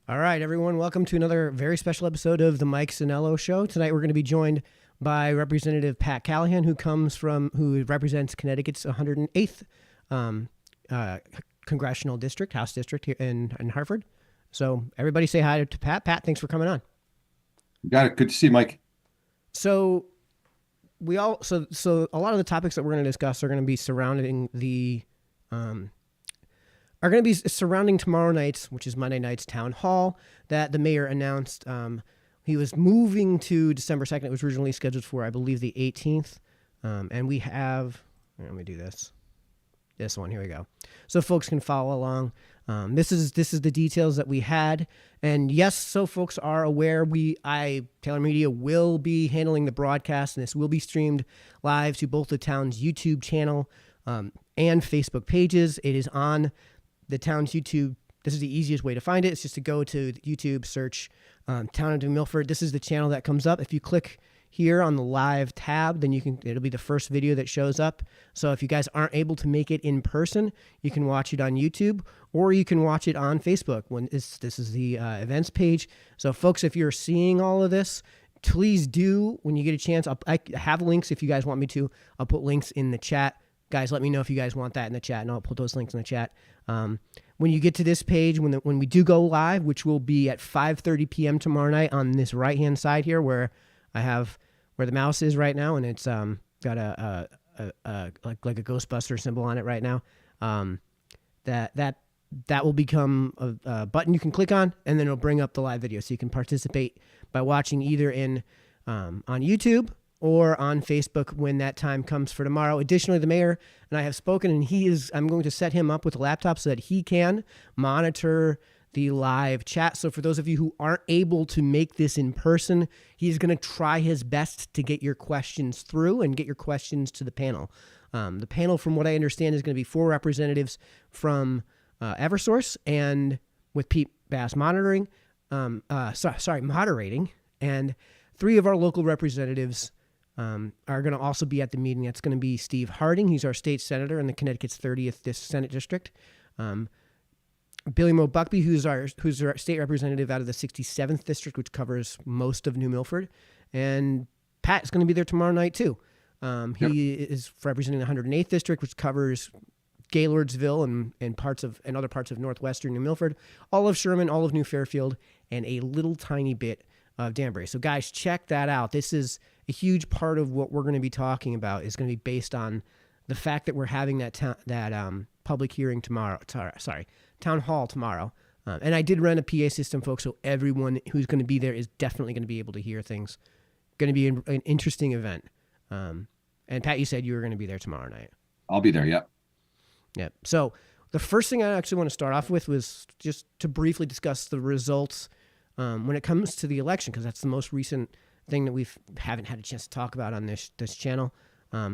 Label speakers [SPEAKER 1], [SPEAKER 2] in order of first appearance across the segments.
[SPEAKER 1] All right, everyone, welcome to another very special episode of the Mike Sennello Show. Tonight we're going to be joined by Representative Pat Callahan, who represents Connecticut's 108th congressional district, House district here in Hartford. So everybody say hi to Pat. Pat, thanks for coming on.
[SPEAKER 2] Got it. Good to see you, Mike.
[SPEAKER 1] So so a lot of the topics that we're going to discuss are going to be surrounding tomorrow night's, which is Monday night's town hall that the mayor announced. He was moving to December 2nd. It was originally scheduled for, I believe, the 18th. And we have, let me do this one. Here we go. So folks can follow along. This is the details that we had. And yes, so folks are aware, Taylor Media will be handling the broadcast, and this will be streamed live to both the town's YouTube channel and Facebook pages. It is on the town's YouTube. This is the easiest way to find it. It's just to go to YouTube, search Town of New Milford. This is the channel that comes up. If you click here on the live tab, then it'll be the first video that shows up. So if you guys aren't able to make it in person, you can watch it on YouTube or you can watch it on Facebook. This is the events page. So folks, if you're seeing all of this, please do, when you get a chance, I have links if you guys want me to. I'll put links in the chat. Guys, let me know if you guys want that in the chat, and I'll put those links in the chat. When you get to this page, when we do go live, which will be at 5:30 p.m. tomorrow night on this right-hand side here where the mouse is right now, and it's got a like a Ghostbuster symbol on it right now. That will become a button you can click on, and then it'll bring up the live video, so you can participate by watching either on YouTube or on Facebook when that time comes for tomorrow. Additionally, the mayor and I have spoken, and I'm going to set him up with a laptop so that he can monitor the live chat. So for those of you who aren't able to make this in person, he's going to try his best to get your questions through and get your questions to the panel. The panel, from what I understand, is going to be 4 representatives from Eversource, and with Pete Bass moderating, and 3 of our local representatives are going to also be at the meeting. That's going to be Steve Harding. He's our state senator in the Connecticut's 30th Senate District. Billy Mo Buckby, who's our state representative out of the 67th District, which covers most of New Milford. And Pat is going to be there tomorrow night, too. He is representing the 108th District, which covers Gaylordsville and other parts of northwestern New Milford, all of Sherman, all of New Fairfield, and a little tiny bit of Danbury. So guys, check that out. This is a huge part of what we're going to be talking about, is going to be based on the fact that we're having that public hearing tomorrow. Town hall tomorrow. And I did rent a PA system, folks, so everyone who's going to be there is definitely going to be able to hear things. Going to be an interesting event. And Pat, you said you were going to be there tomorrow night.
[SPEAKER 2] I'll be there. Yep.
[SPEAKER 1] Yep. So the first thing I actually want to start off with was just to briefly discuss the results when it comes to the election, because that's the most recent thing that we haven't had a chance to talk about on this channel.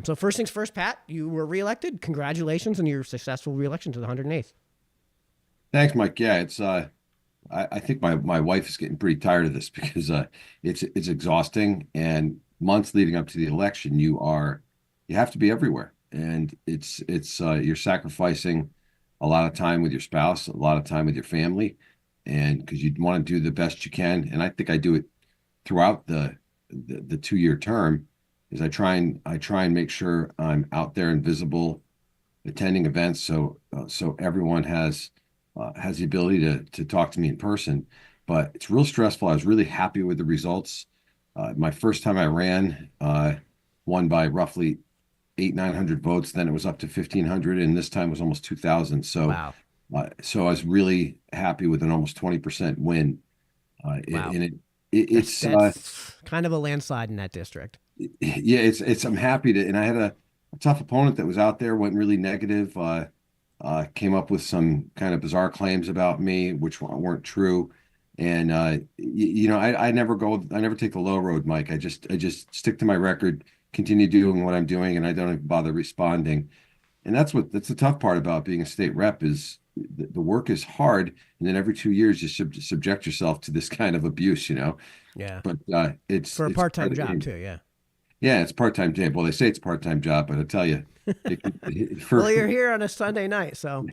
[SPEAKER 1] So first things first, Pat, you were reelected. Congratulations on your successful reelection to the 108th.
[SPEAKER 2] Thanks, Mike. Yeah, it's I think my wife is getting pretty tired of this because it's exhausting, and months leading up to the election, you have to be everywhere, and it's you're sacrificing a lot of time with your spouse, a lot of time with your family, and because you want to do the best you can. And I think I do it throughout the 2-year term. Is I try and make sure I'm out there and visible, attending events, so everyone has the ability to talk to me in person. But it's real stressful. I was really happy with the results. My first time I ran, won by roughly 900 votes. Then it was up to 1,500, and this time was almost 2,000. So, wow. So I was really happy with an almost 20% win.
[SPEAKER 1] Wow.
[SPEAKER 2] And
[SPEAKER 1] it's kind of a landslide in that district.
[SPEAKER 2] Yeah, I'm happy to. And I had a tough opponent that was out there, went really negative. Came up with some kind of bizarre claims about me, which weren't true. And I never take the low road, Mike. I just stick to my record, continue doing what I'm doing, and I don't even bother responding. And that's the tough part about being a state rep is the work is hard, and then every 2 years you subject yourself to this kind of abuse,
[SPEAKER 1] Yeah.
[SPEAKER 2] But it's
[SPEAKER 1] for a part-time job too. Yeah.
[SPEAKER 2] Yeah, it's part-time job. Well, they say it's part-time job, but I tell you,
[SPEAKER 1] well, you're here on a Sunday night, so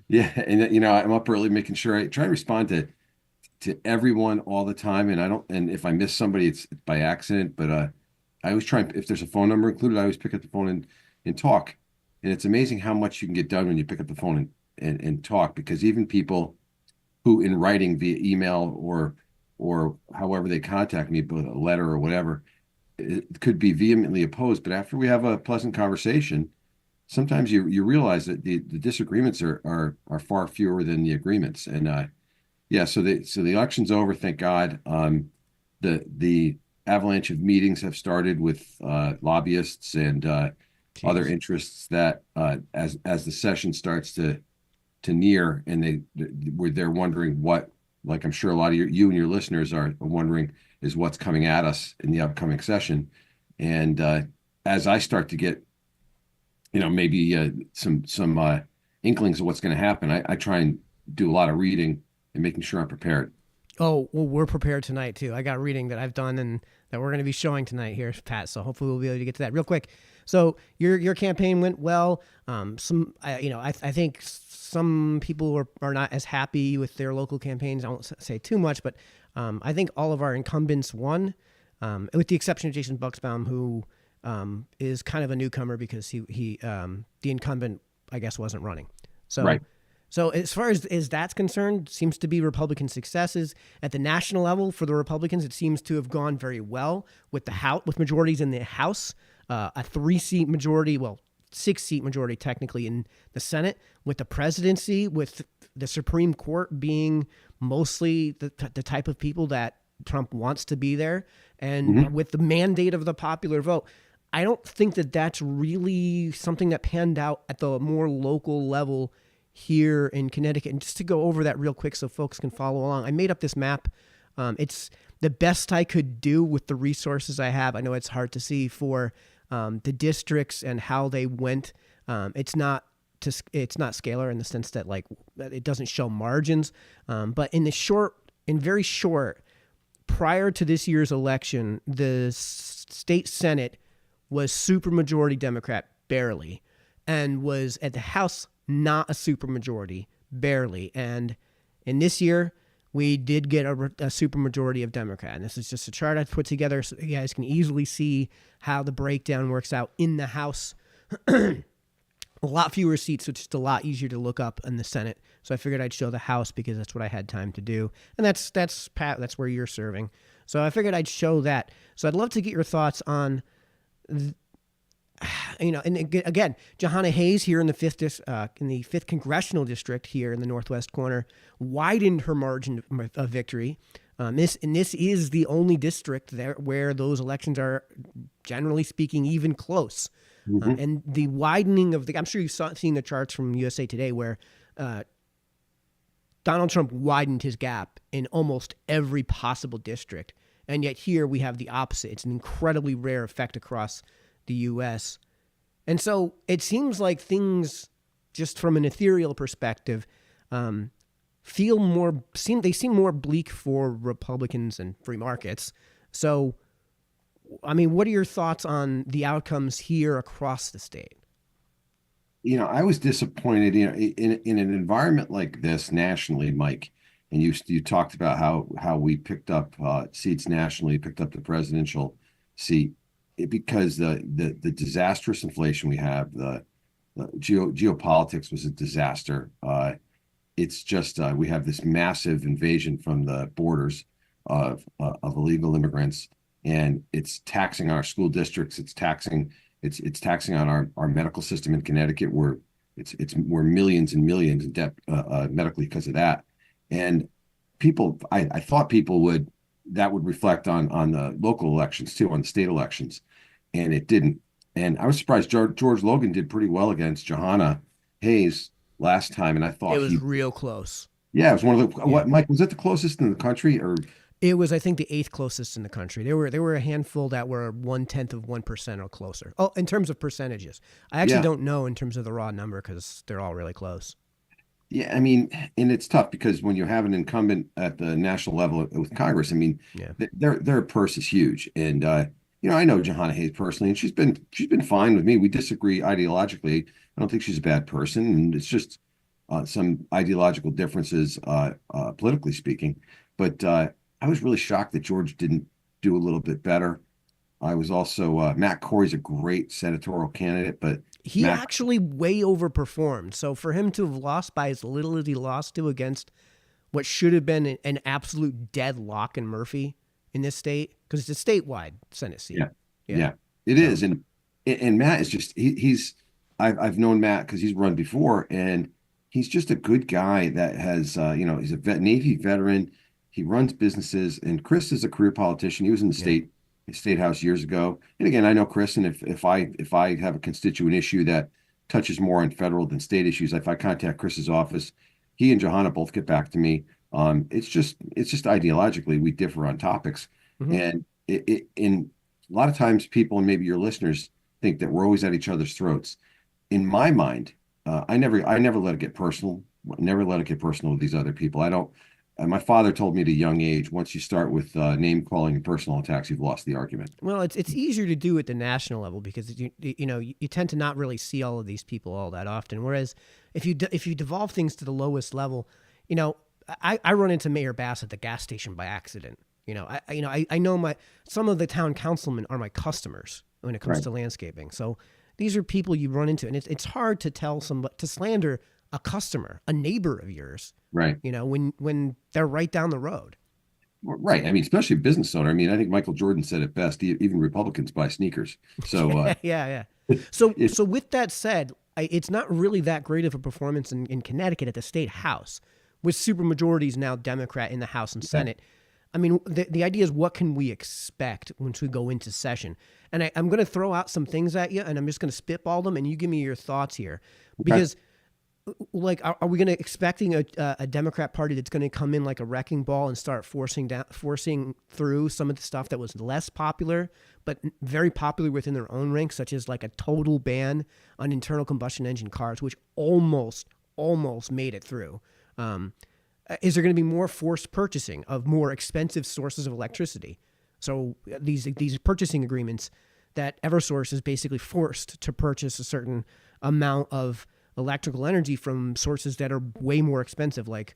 [SPEAKER 2] yeah, and I'm up early making sure I try to respond to to everyone all the time, and I don't. And if I miss somebody, it's by accident. But I always try. If there's a phone number included, I always pick up the phone and talk. And it's amazing how much you can get done when you pick up the phone and talk. Because even people who, in writing via email or however they contact me, with a letter or whatever, it could be vehemently opposed. But after we have a pleasant conversation, sometimes you realize that the disagreements are far fewer than the agreements. And yeah, so the election's over, thank God. The avalanche of meetings have started with lobbyists and other
[SPEAKER 1] Jeez.
[SPEAKER 2] interests that as the session starts to near, and they're wondering what, like I'm sure a lot of you and your listeners are wondering, is what's coming at us in the upcoming session. And as I start to get, maybe some inklings of what's going to happen, I try and do a lot of reading and making sure I'm prepared.
[SPEAKER 1] Oh, well, we're prepared tonight too. I got reading that I've done and that we're going to be showing tonight here, Pat. So hopefully we'll be able to get to that real quick. So your campaign went well. I think some people are not as happy with their local campaigns. I won't say too much, but I think all of our incumbents won, with the exception of Jason Buxbaum, who is kind of a newcomer because he the incumbent, I guess, wasn't running. So.
[SPEAKER 2] Right.
[SPEAKER 1] So as far as that's concerned, seems to be Republican successes at the national level for the Republicans. It seems to have gone very well with the House, with majorities in the House, a 3-seat majority, well, 6-seat majority technically in the Senate, with the presidency, with the Supreme Court being mostly the type of people that Trump wants to be there, and with the mandate of the popular vote. I don't think that that's really something that panned out at the more local level here in Connecticut. And just to go over that real quick so folks can follow along, I made up this map. It's the best I could do with the resources I have. I know it's hard to see for the districts and how they went. It's not scalar in the sense that like it doesn't show margins. But in very short, prior to this year's election, the state Senate was supermajority Democrat, barely, and was at the House not a supermajority, barely. And in this year, we did get a supermajority of Democrat. And this is just a chart I've put together so you guys can easily see how the breakdown works out in the House. A lot fewer seats, so it's just a lot easier to look up in the Senate. So I figured I'd show the House because that's what I had time to do. And that's Pat, that's where you're serving. So I figured I'd show that. So I'd love to get your thoughts on and again, Johanna Hayes here in the fifth congressional district here in the northwest corner widened her margin of victory. This is the only district there where those elections are, generally speaking, even close. And the widening of I'm sure you've seen the charts from USA Today where Donald Trump widened his gap in almost every possible district, and yet here we have the opposite. It's an incredibly rare effect across the U.S. And so it seems like things, just from an ethereal perspective, seem more bleak for Republicans and free markets. So, I mean, what are your thoughts on the outcomes here across the state?
[SPEAKER 2] I was disappointed, in an environment like this nationally, Mike, and you talked about how we picked up seats nationally, picked up the presidential seat. Because the disastrous inflation we have, the geopolitics was a disaster. It's just we have this massive invasion from the borders of illegal immigrants, and it's taxing our school districts. It's taxing on our medical system in Connecticut. We're millions and millions in debt medically because of that. And I thought people would reflect on the local elections too, on the state elections, and it didn't. And I was surprised. George Logan did pretty well against Johanna Hayes last time, and I thought
[SPEAKER 1] It was real close.
[SPEAKER 2] Yeah, it was one of the. What, Mike, was it the closest in the country, or?
[SPEAKER 1] It was, I think, the 8th closest in the country. There were a handful that were 0.1% or closer. Oh, in terms of percentages, I actually don't know in terms of the raw number because they're all really close.
[SPEAKER 2] Yeah, I mean, and it's tough because when you have an incumbent at the national level with Congress, I mean, their purse is huge, and I know Johanna Hayes personally, and she's been fine with me. We disagree ideologically. I don't think she's a bad person, and it's just some ideological differences, politically speaking. But I was really shocked that George didn't do a little bit better. I was also Matt Corey's a great senatorial candidate, but
[SPEAKER 1] He
[SPEAKER 2] Matt,
[SPEAKER 1] actually way overperformed. So for him to have lost by as little as he lost to against what should have been an absolute deadlock in Murphy in this state, because it's a statewide Senate seat.
[SPEAKER 2] yeah,
[SPEAKER 1] Yeah.
[SPEAKER 2] yeah, it
[SPEAKER 1] So
[SPEAKER 2] is, and Matt is just he's I've known Matt because he's run before, and he's just a good guy that has he's a Navy veteran. He runs businesses, and Chris is a career politician. He was in the
[SPEAKER 1] yeah.
[SPEAKER 2] state house years ago. And again, I know Chris, and if I have a constituent issue that touches more on federal than state issues, if I contact Chris's office, he and Johanna both get back to me. It's just ideologically we differ on topics,
[SPEAKER 1] Hmm.
[SPEAKER 2] and in a lot of times people and maybe your listeners think that we're always at each other's throats. In my mind, I never let it get personal. Never let it get personal with these other people. I don't. My father told me at a young age, once you start with name calling and personal attacks, you've lost the argument.
[SPEAKER 1] Well, it's easier to do at the national level because you tend to not really see all of these people all that often. Whereas if you devolve things to the lowest level, you know, I run into Mayor Bass at the gas station by accident. I know my some of the town councilmen are my customers when it comes
[SPEAKER 2] Right.
[SPEAKER 1] to landscaping. So these are people you run into, and it's hard to tell somebody to slander a customer, a neighbor of yours.
[SPEAKER 2] Right.
[SPEAKER 1] When they're right down the road.
[SPEAKER 2] Right. I mean, especially a business owner. I mean, I think Michael Jordan said it best. Even Republicans buy sneakers. So
[SPEAKER 1] Yeah, yeah, yeah. So,
[SPEAKER 2] it,
[SPEAKER 1] so with that said, it's not really that great of a performance in Connecticut at the state house, with supermajorities now Democrat in the House and
[SPEAKER 2] yeah.
[SPEAKER 1] Senate. I mean, the idea is what can we expect once we go into session? And I'm going to throw out some things at you, and I'm just going to spitball them, and you give me your thoughts here,
[SPEAKER 2] Okay.
[SPEAKER 1] because like are we going to expecting a Democrat party that's going to come in like a wrecking ball and start forcing through some of the stuff that was less popular but very popular within their own ranks, such as like a total ban on internal combustion engine cars, which almost made it through. Is there going to be more forced purchasing of more expensive sources of electricity? So these purchasing agreements that Eversource is basically forced to purchase a certain amount of electrical energy from sources that are way more expensive, like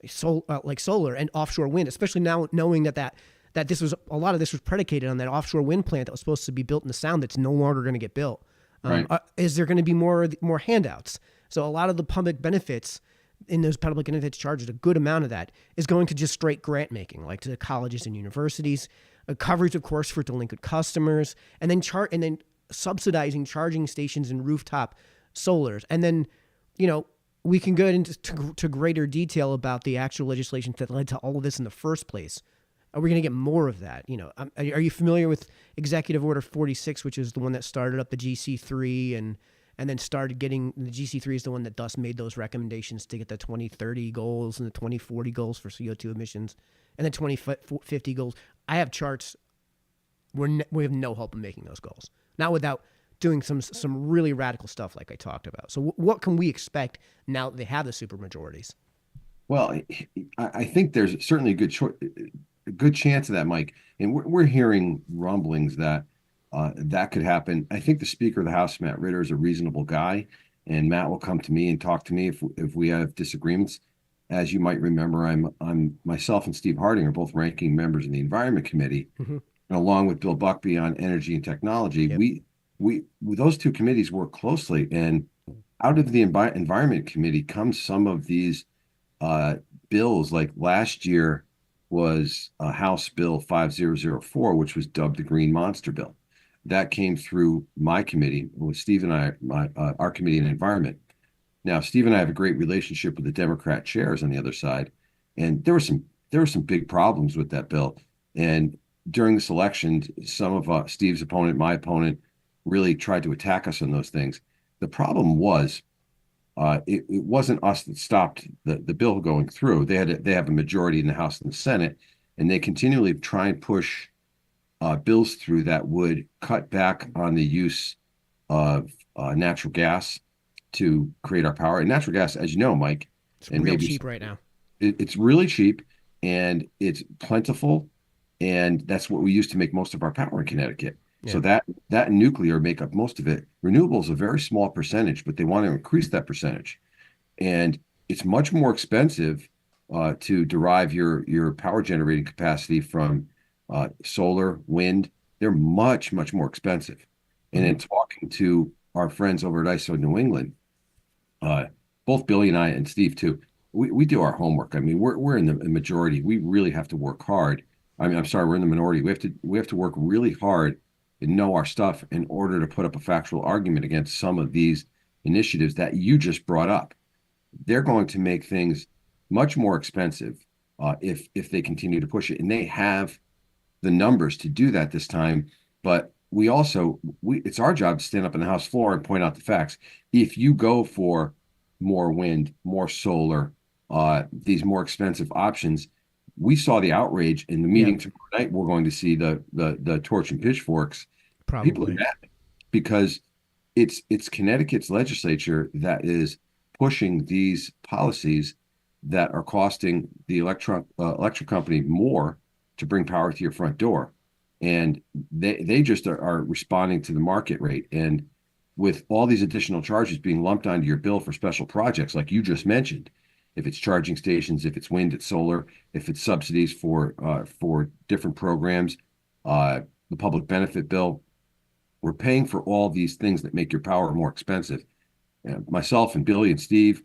[SPEAKER 1] solar and offshore wind. Especially now knowing that this was a lot of this was predicated on that offshore wind plant that was supposed to be built in the Sound that's no longer going to get built.
[SPEAKER 2] Right.
[SPEAKER 1] Is there going to be more handouts? So a lot of the public benefits in those public benefits charges, a good amount of that is going to just straight grant making, like to the colleges and universities, coverage, of course, for delinquent customers, and then subsidizing charging stations and rooftop solars. And then, we can go into to greater detail about the actual legislation that led to all of this in the first place. Are we going to get more of that? Are you familiar with Executive Order 46, which is the one that started up the GC3 and then started getting the GC3 is the one that thus made those recommendations to get the 2030 goals and the 2040 goals for CO2 emissions and the 2050 goals. I have charts. We have no hope of making those goals. Not without doing some really radical stuff like I talked about. So what can we expect now that they have the supermajorities?
[SPEAKER 2] Well, I think there's certainly a good chance of that, Mike. And we're hearing rumblings that that could happen. I think the Speaker of the House, Matt Ritter, is a reasonable guy, and Matt will come to me and talk to me if we have disagreements. As you might remember, I'm myself and Steve Harding are both ranking members in the Environment Committee,
[SPEAKER 1] Mm-hmm.
[SPEAKER 2] and along with Bill Buckby on Energy and Technology.
[SPEAKER 1] Yep.
[SPEAKER 2] We those two committees work closely, and out of the Environment Committee comes some of these uh, bills. Like last year was House Bill 5004, which was dubbed the Green Monster Bill. That came through my committee with Steve and I, our committee on environment. Now, Steve and I have a great relationship with the Democrat chairs on the other side, and there were some big problems with that bill. And during this election, some of Steve's opponent, my opponent, really tried to attack us on those things. The problem was it wasn't us that stopped the bill going through. They have a majority in the House and the Senate, and they continually try and push bills through that would cut back on the use of natural gas to create our power. And natural gas, as you know, Mike,
[SPEAKER 1] It's
[SPEAKER 2] and
[SPEAKER 1] real
[SPEAKER 2] maybe
[SPEAKER 1] cheap right now.
[SPEAKER 2] it's really cheap and it's plentiful, and that's what we use to make most of our power in Connecticut.
[SPEAKER 1] Yeah.
[SPEAKER 2] So that and nuclear make up most of it. Renewables a very small percentage, but they want to increase that percentage, and it's much more expensive to derive your power generating capacity from solar, wind, they're much, much more expensive. And
[SPEAKER 1] Hmm.
[SPEAKER 2] in talking to our friends over at ISO New England, uh, both Billy and I and Steve too, we do our homework. I mean, we're in the majority. We really have to work hard. I mean, I'm sorry, we're in the minority. We have to work really hard and know our stuff in order to put up a factual argument against some of these initiatives that you just brought up. They're going to make things much more expensive if they continue to push it, and they have the numbers to do that this time. But we it's our job to stand up in the House floor and point out the facts. If you go for more wind, more solar, these more expensive options, we saw the outrage in the
[SPEAKER 1] Yep.
[SPEAKER 2] meeting tomorrow night. We're going to see the torch and pitchforks. People are
[SPEAKER 1] Probably.
[SPEAKER 2] mad because it's Connecticut's legislature that is pushing these policies that are costing the electric company more to bring power to your front door, and they just are responding to the market rate. And with all these additional charges being lumped onto your bill for special projects, like you just mentioned, if it's charging stations, if it's wind, it's solar, if it's subsidies for different programs, the public benefit bill, we're paying for all these things that make your power more expensive. And myself and Billy and Steve,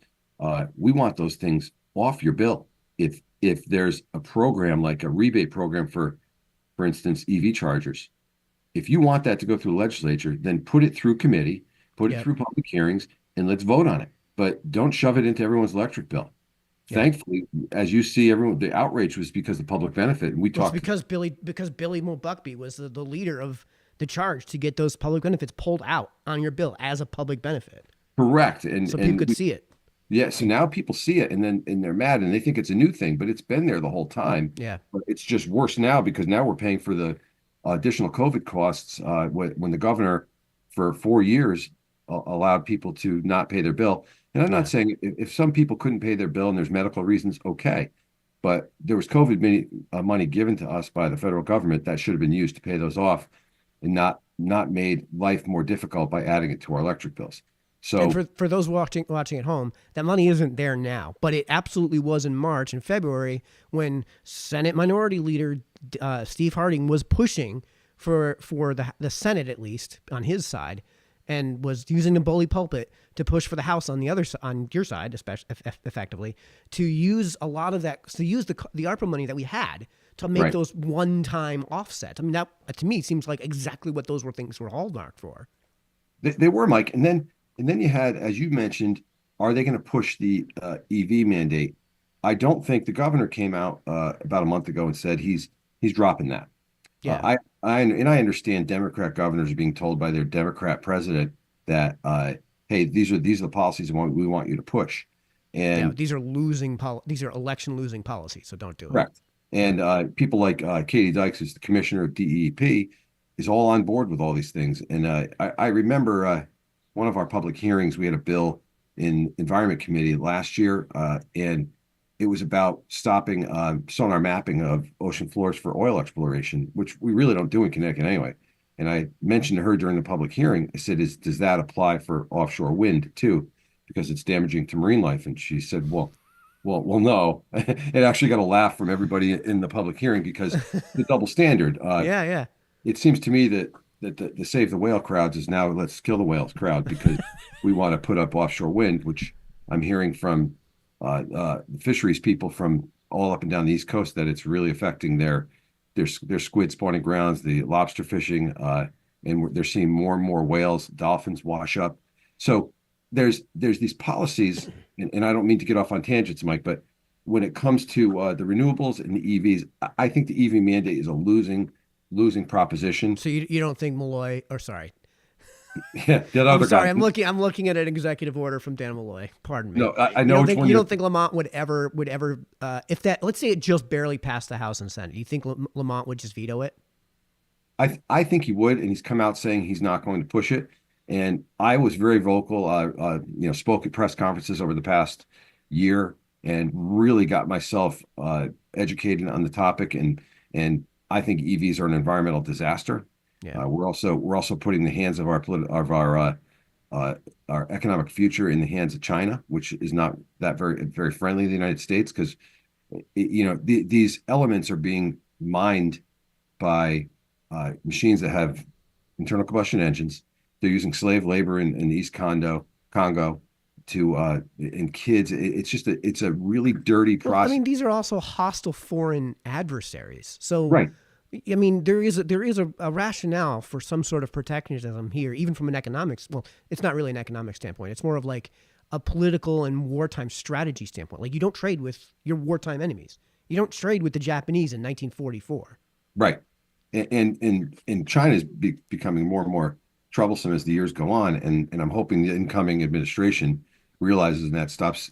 [SPEAKER 2] we want those things off your bill. If there's a program like a rebate program for instance, EV chargers, if you want that to go through the legislature, then put it through committee, put it
[SPEAKER 1] Yep.
[SPEAKER 2] through public hearings, and let's vote on it. But don't shove it into everyone's electric bill.
[SPEAKER 1] Yep.
[SPEAKER 2] Thankfully, as you see, everyone the outrage was because of public benefit, and we
[SPEAKER 1] Well, it's
[SPEAKER 2] talked
[SPEAKER 1] because Billy Mo Buckby was the leader of the charge to get those public benefits pulled out on your bill as a public benefit,
[SPEAKER 2] correct,
[SPEAKER 1] so people could see it.
[SPEAKER 2] yeah, so now people see it and they're mad and they think it's a new thing, but it's been there the whole time.
[SPEAKER 1] Yeah.
[SPEAKER 2] But it's just worse now because now we're paying for the additional COVID costs when the governor for 4 years allowed people to not pay their bill. And I'm not
[SPEAKER 1] Yeah.
[SPEAKER 2] saying if some people couldn't pay their bill and there's medical reasons, okay. But there was money given to us by the federal government that should have been used to pay those off and not made life more difficult by adding it to our electric bills.
[SPEAKER 1] And
[SPEAKER 2] So
[SPEAKER 1] for those watching at home, that money isn't there now, but it absolutely was in March and February when Senate Minority Leader Steve Harding was pushing for the Senate, at least on his side, and was using the bully pulpit to push for the House on the on your side, especially effectively, to use a lot of that, to use the ARPA money that we had to make
[SPEAKER 2] right.
[SPEAKER 1] those one-time offsets. I mean, that to me seems like exactly what those were things were hallmarked for.
[SPEAKER 2] They were, Mike, and then you had, as you mentioned, are they going to push the EV mandate? I don't think the governor came out about a month ago and said he's dropping that.
[SPEAKER 1] Yeah.
[SPEAKER 2] I understand Democrat governors are being told by their Democrat president that hey, these are the policies we want you to push,
[SPEAKER 1] Yeah,
[SPEAKER 2] and
[SPEAKER 1] these are election losing policies, so don't do it.
[SPEAKER 2] correct. And people like Katie Dykes, who's the commissioner of DEP, is all on board with all these things. And I remember one of our public hearings, we had a bill in Environment Committee last year, and it was about stopping sonar mapping of ocean floors for oil exploration, which we really don't do in Connecticut anyway. And I mentioned to her during the public hearing, I said, does that apply for offshore wind too? Because it's damaging to marine life. And she said, well, no. It actually got a laugh from everybody in the public hearing because the double standard.
[SPEAKER 1] Yeah, yeah.
[SPEAKER 2] It seems to me that the Save the Whale crowds is now let's kill the whales crowd because we want to put up offshore wind, which I'm hearing from fisheries people from all up and down the East Coast that it's really affecting their squid spawning grounds, the lobster fishing, and they're seeing more and more whales, dolphins wash up. So there's these policies, and I don't mean to get off on tangents, Mike, but when it comes to the renewables and the EVs, I think the EV mandate is a losing proposition.
[SPEAKER 1] So you don't think Malloy, or sorry,
[SPEAKER 2] Yeah, that
[SPEAKER 1] I'm
[SPEAKER 2] other
[SPEAKER 1] sorry,
[SPEAKER 2] guy.
[SPEAKER 1] I'm looking at an executive order from Dan Malloy. Pardon me.
[SPEAKER 2] No, I know which one
[SPEAKER 1] You
[SPEAKER 2] you're.
[SPEAKER 1] don't think Lamont would ever if that, let's say it just barely passed the House and Senate, you think Lamont would just veto it?
[SPEAKER 2] I think he would, and he's come out saying he's not going to push it. And I was very vocal. Spoke at press conferences over the past year and really got myself educated on the topic. And I think EVs are an environmental disaster.
[SPEAKER 1] Yeah.
[SPEAKER 2] We're also putting the hands of our economic future in the hands of China, which is not that very very friendly to the United States because these elements are being mined by machines that have internal combustion engines. They're using slave labor in East Congo to and kids. It's a really dirty
[SPEAKER 1] Well, I
[SPEAKER 2] process.
[SPEAKER 1] mean, these are also hostile foreign adversaries. So,
[SPEAKER 2] Right.
[SPEAKER 1] I mean, there is a rationale for some sort of protectionism here, even from an economics. Well, it's not really an economic standpoint. It's more of like a political and wartime strategy standpoint. Like you don't trade with your wartime enemies. You don't trade with the Japanese in 1944.
[SPEAKER 2] Right. And China is becoming more and more troublesome as the years go on. And I'm hoping the incoming administration realizes that stops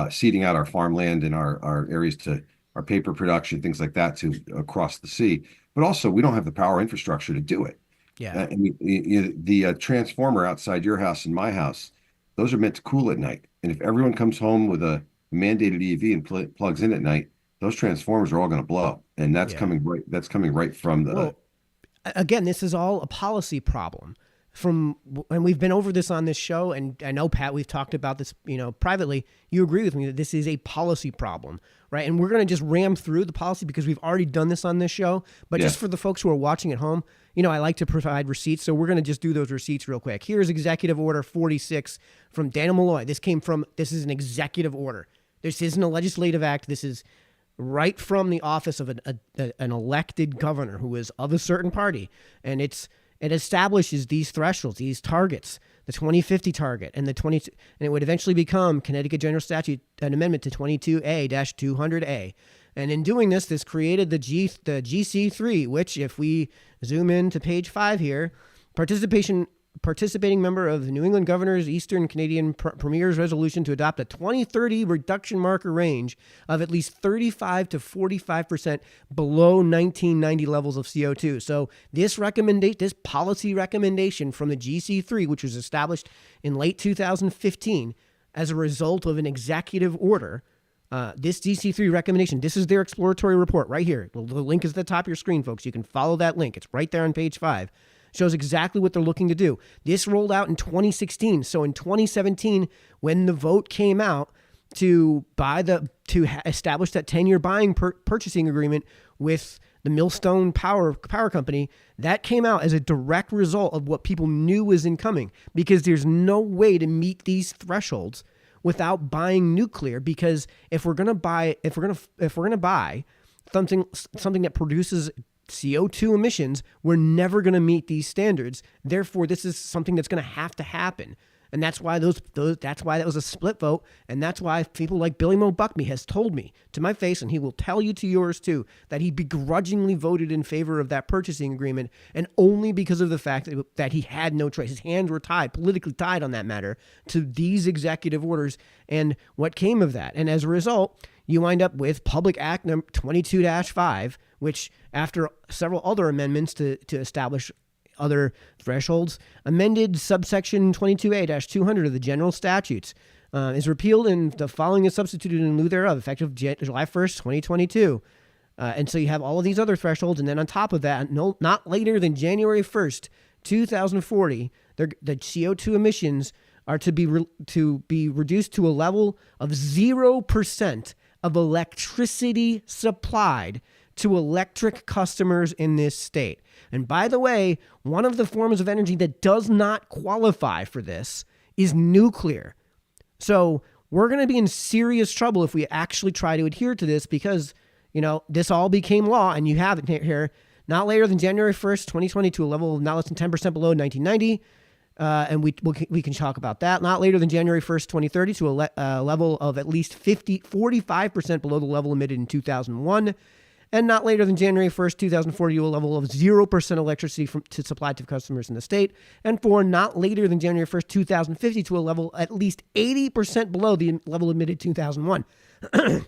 [SPEAKER 2] seeding out our farmland and our areas to our paper production, things like that, to across the sea. But also, we don't have the power infrastructure to do it.
[SPEAKER 1] Yeah.
[SPEAKER 2] The transformer outside your house and my house, those are meant to cool at night. And if everyone comes home with a mandated EV and plugs in at night, those transformers are all going to blow, and that's
[SPEAKER 1] Yeah.
[SPEAKER 2] coming right. That's coming right from the.
[SPEAKER 1] Well, again, this is all a policy problem. And we've been over this on this show, and I know, Pat, we've talked about this, privately. You agree with me that this is a policy problem, right? And we're going to just ram through the policy because we've already done this on this show. But
[SPEAKER 2] Yeah.
[SPEAKER 1] just for the folks who are watching at home, I like to provide receipts, so we're going to just do those receipts real quick. Here's Executive Order 46 from Daniel Malloy. This is an executive order. This isn't a legislative act. This is right from the office of an elected governor who is of a certain party, and it establishes these thresholds, these targets, the 2050 target, and and it would eventually become Connecticut General Statute, an amendment to 22A-200A. And in doing this, this created the GC3, which, if we zoom in to page 5 here, participating member of the New England Governor's Eastern Canadian Premier's resolution to adopt a 2030 reduction marker range of at least 35 to 45% below 1990 levels of CO2. So this policy recommendation from the GC3, which was established in late 2015 as a result of an executive order, this GC3 recommendation, this is their exploratory report right here. The link is at the top of your screen, folks. You can follow that link. It's right there on page 5. Shows exactly what they're looking to do. This rolled out in 2016. So in 2017, when the vote came out to establish that 10-year purchasing agreement with the Millstone Power Company, that came out as a direct result of what people knew was incoming, because there's no way to meet these thresholds without buying nuclear. Because if we're gonna buy something that produces CO2 emissions, we're never going to meet these standards. Therefore, this is something that's going to happen. And that's why that's why that was a split vote. And that's why people like Billy Mo Buckme has told me to my face, and he will tell you to yours too, that he begrudgingly voted in favor of that purchasing agreement, and only because of the fact that he had no choice. His hands were tied, politically tied on that matter, to these executive orders and what came of that. And as a result, you wind up with Public Act number 22-5, which, after several other amendments to establish other thresholds, amended subsection 22A-200 of the general statutes, is repealed, and the following is substituted in lieu thereof, effective July 1st, 2022. And so you have all of these other thresholds, and then on top of that, not later than January 1st, 2040, the CO2 emissions are to be reduced to a level of 0% of electricity supplied to electric customers in this state. And by the way, one of the forms of energy that does not qualify for this is nuclear. So we're going to be in serious trouble if we actually try to adhere to this, because, this all became law, and you have it here, not later than January 1st, 2020, to a level of not less than 10% below 1990. And we can talk about that. Not later than January 1st, 2030, to a level of at least 45% below the level emitted in 2001. And not later than January 1st, 2040, to a level of 0% electricity to supply to customers in the state. And for not later than January 1st, 2050, to a level at least 80% below the level emitted in 2001. And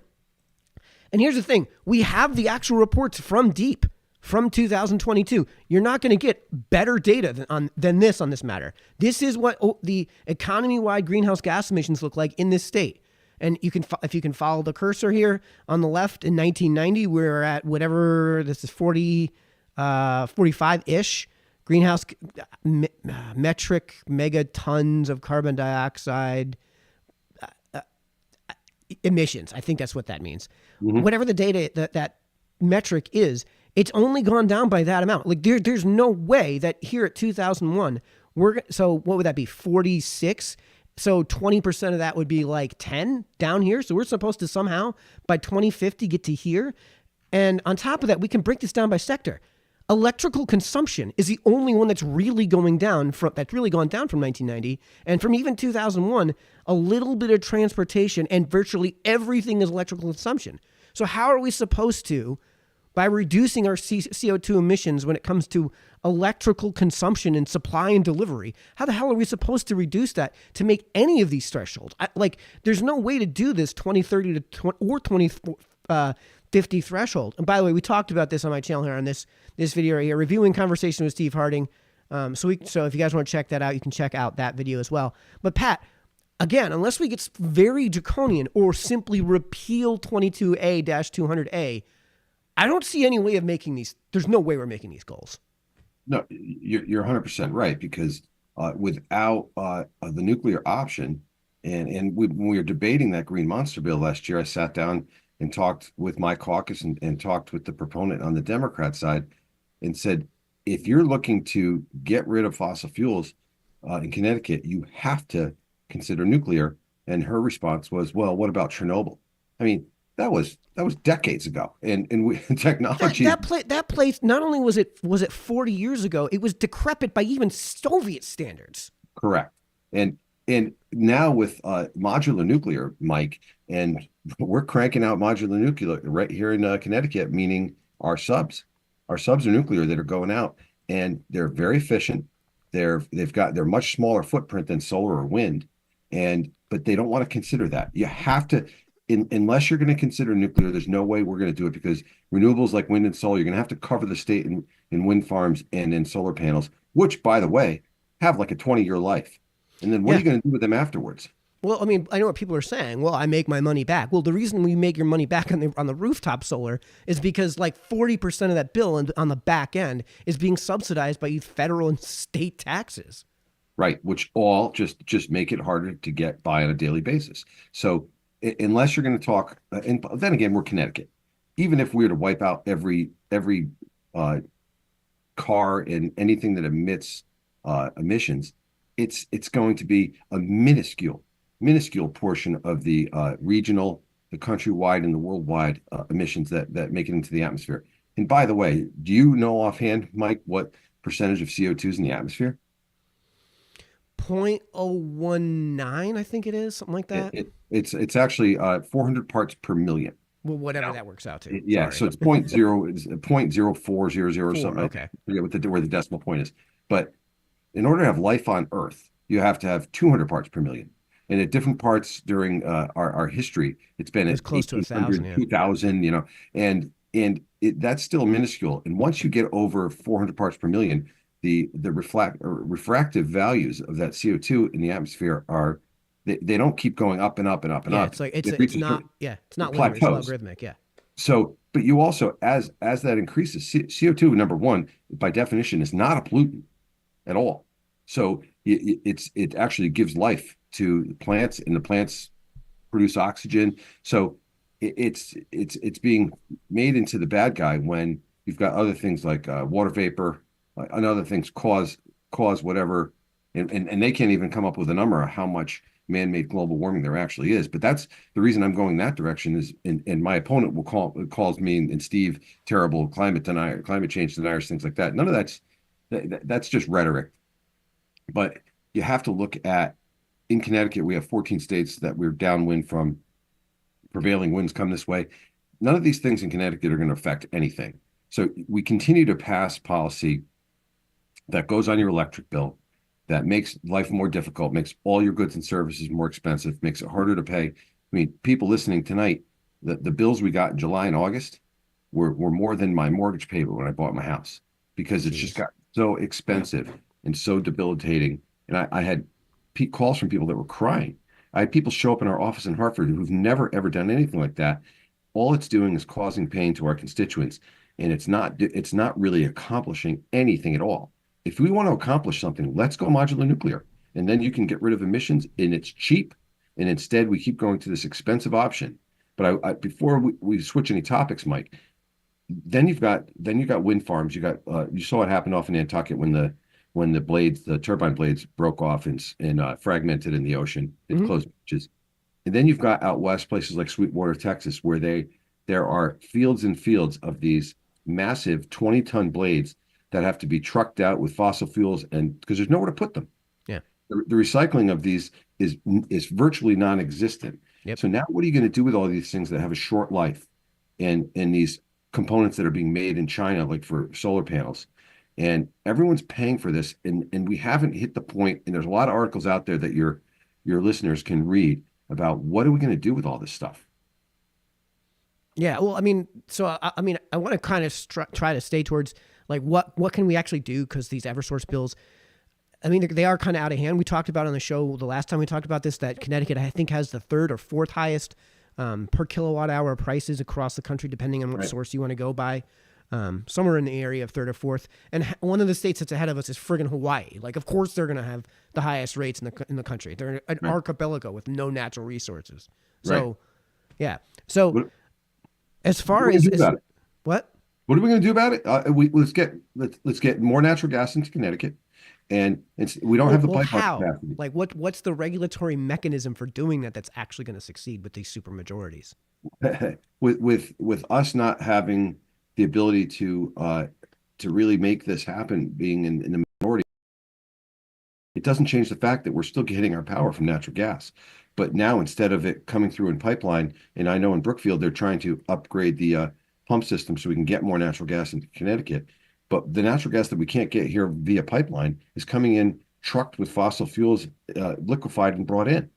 [SPEAKER 1] here's the thing. We have the actual reports from DEEP from 2022. You're not going to get better data than this on this matter. This is what the economy-wide greenhouse gas emissions look like in this state. And if you can follow the cursor here on the left, in 1990, we're at whatever, this is 45-ish greenhouse metric megatons of carbon dioxide. emissions. I think that's what that means.
[SPEAKER 2] Hmm.
[SPEAKER 1] Whatever the data that metric is, it's only gone down by that amount. Like there's no way that here at 2001 so what would that be? 46. So 20% of that would be like 10 down here. So we're supposed to somehow by 2050 get to here. And on top of that, we can break this down by sector. Electrical consumption is the only one that's really going down that's really gone down from 1990 and from even 2001. A little bit of transportation and virtually everything is electrical consumption. So how are we supposed to, by reducing our CO2 emissions when it comes to electrical consumption and supply and delivery, how the hell are we supposed to reduce that to make any of these thresholds? There's no way to do this 2030 to 20, or 2050 threshold. And by the way, we talked about this on my channel here on this video right here, reviewing conversation with Steve Harding. So if you guys want to check that out, you can check out that video as well. But Pat, again, unless we get very draconian or simply repeal 22A-200A, I don't see any way of making these. There's no way we're making these goals.
[SPEAKER 2] No, you're 100% right, because without the nuclear option, and when we were debating that Green Monster bill last year, I sat down and talked with my caucus and talked with the proponent on the Democrat side and said, if you're looking to get rid of fossil fuels in Connecticut, you have to consider nuclear. And her response was, well, what about Chernobyl? I mean, that was decades ago, and technology.
[SPEAKER 1] That place not only was it 40 years ago, it was decrepit by even Soviet standards.
[SPEAKER 2] Correct, and now with modular nuclear, Mike, and we're cranking out modular nuclear right here in Connecticut, meaning our subs are nuclear that are going out, and they're very efficient. They're much smaller footprint than solar or wind, but they don't want to consider that. You have to. Unless you're going to consider nuclear, there's no way we're going to do it, because renewables like wind and solar, you're going to have to cover the state in wind farms and in solar panels, which, by the way, have like a 20-year life. And then what are you going to do with them afterwards?
[SPEAKER 1] Well, I mean, I know what people are saying. Well, I make my money back. Well, the reason we make your money back on the rooftop solar is because like 40% of that bill on the back end is being subsidized by federal and state taxes.
[SPEAKER 2] Right, which all just make it harder to get by on a daily basis. So unless you're going to talk, and then again, we're Connecticut. Even if we were to wipe out every car and anything that emits emissions, it's going to be a minuscule portion of the regional, the countrywide, and the worldwide emissions that make it into the atmosphere. And by the way, do you know offhand, Mike, what percentage of CO2 is in the atmosphere?
[SPEAKER 1] 0.019, I think it is, something like that.
[SPEAKER 2] It's actually 400 parts per million.
[SPEAKER 1] Well, whatever that works out to.
[SPEAKER 2] Yeah,
[SPEAKER 1] Sorry.
[SPEAKER 2] so it's 0.0400 or something.
[SPEAKER 1] Okay.
[SPEAKER 2] I forget where the decimal point is. But in order to have life on Earth, you have to have 200 parts per million. And at different parts during our history, it's been at
[SPEAKER 1] close to 1,000, yeah.
[SPEAKER 2] 2,000, and that's still minuscule. And once you get over 400 parts per million, the refractive values of that CO2 in the atmosphere are they don't keep going up and up and up and up.
[SPEAKER 1] It's like it's not linear, it's logarithmic, yeah.
[SPEAKER 2] So, but you also, as that increases, CO2, number one, by definition, is not a pollutant at all. So it actually gives life to the plants, and the plants produce oxygen. So it's being made into the bad guy when you've got other things like water vapor and other things cause whatever, and they can't even come up with a number of how much man-made global warming there actually is. But that's the reason I'm going that direction is, and my opponent calls me and Steve terrible climate change deniers, things like that. None of that's just rhetoric. But you have to look at, in Connecticut, we have 14 states that we're downwind from. Prevailing winds come this way. None of these things in Connecticut are going to affect anything. So we continue to pass policy that goes on your electric bill, that makes life more difficult, makes all your goods and services more expensive, makes it harder to pay. I mean, people listening tonight, the bills we got in July and August were more than my mortgage payment when I bought my house, because it's just got so expensive and so debilitating. And I had calls from people that were crying. I had people show up in our office in Hartford who've never, ever done anything like that. All it's doing is causing pain to our constituents, and it's not really accomplishing anything at all. If we want to accomplish something, let's go modular nuclear, and then you can get rid of emissions, and it's cheap. And instead, we keep going to this expensive option. But before we switch any topics, Mike, then you've got wind farms. You saw what happened off in Nantucket when the turbine blades broke off and fragmented in the ocean. It
[SPEAKER 1] Hmm.
[SPEAKER 2] closed beaches. And then you've got out west places like Sweetwater, Texas, where there are fields and fields of these massive 20-ton blades that have to be trucked out with fossil fuels, and because there's nowhere to put them.
[SPEAKER 1] Yeah.
[SPEAKER 2] The recycling of these is virtually non-existent.
[SPEAKER 1] Yep.
[SPEAKER 2] So now what are you going to do with all these things that have a short life and these components that are being made in China, like for solar panels? And everyone's paying for this, and we haven't hit the point, and there's a lot of articles out there that your listeners can read about what are we going to do with all this stuff.
[SPEAKER 1] Yeah. Well, I mean, so I mean, I want to kind of try to stay towards like what can we actually do, because these Eversource bills, I mean, they are kind of out of hand. We talked about on the show the last time we talked about this that Connecticut, I think, has the third or fourth highest per kilowatt hour prices across the country, depending on what
[SPEAKER 2] Right.
[SPEAKER 1] source you want to go by. Somewhere in the area of third or fourth. And one of the states that's ahead of us is friggin' Hawaii. Like, of course, they're going to have the highest rates in the country. They're an
[SPEAKER 2] Right.
[SPEAKER 1] archipelago with no natural resources.
[SPEAKER 2] Right.
[SPEAKER 1] So, yeah. So,
[SPEAKER 2] What,
[SPEAKER 1] as
[SPEAKER 2] what
[SPEAKER 1] far
[SPEAKER 2] are we going
[SPEAKER 1] as,
[SPEAKER 2] to do about it?
[SPEAKER 1] what?
[SPEAKER 2] What are we going to do about it? Let's get more natural gas into Connecticut, and we don't have the pipeline
[SPEAKER 1] How?
[SPEAKER 2] capacity.
[SPEAKER 1] Like, what's the regulatory mechanism for doing that that's actually going to succeed with these super majorities?
[SPEAKER 2] With us not having the ability to really make this happen, being in the minority, it doesn't change the fact that we're still getting our power from natural gas. But now instead of it coming through in pipeline, and I know in Brookfield they're trying to upgrade the pump system so we can get more natural gas into Connecticut. But the natural gas that we can't get here via pipeline is coming in trucked with fossil fuels, liquefied and brought in.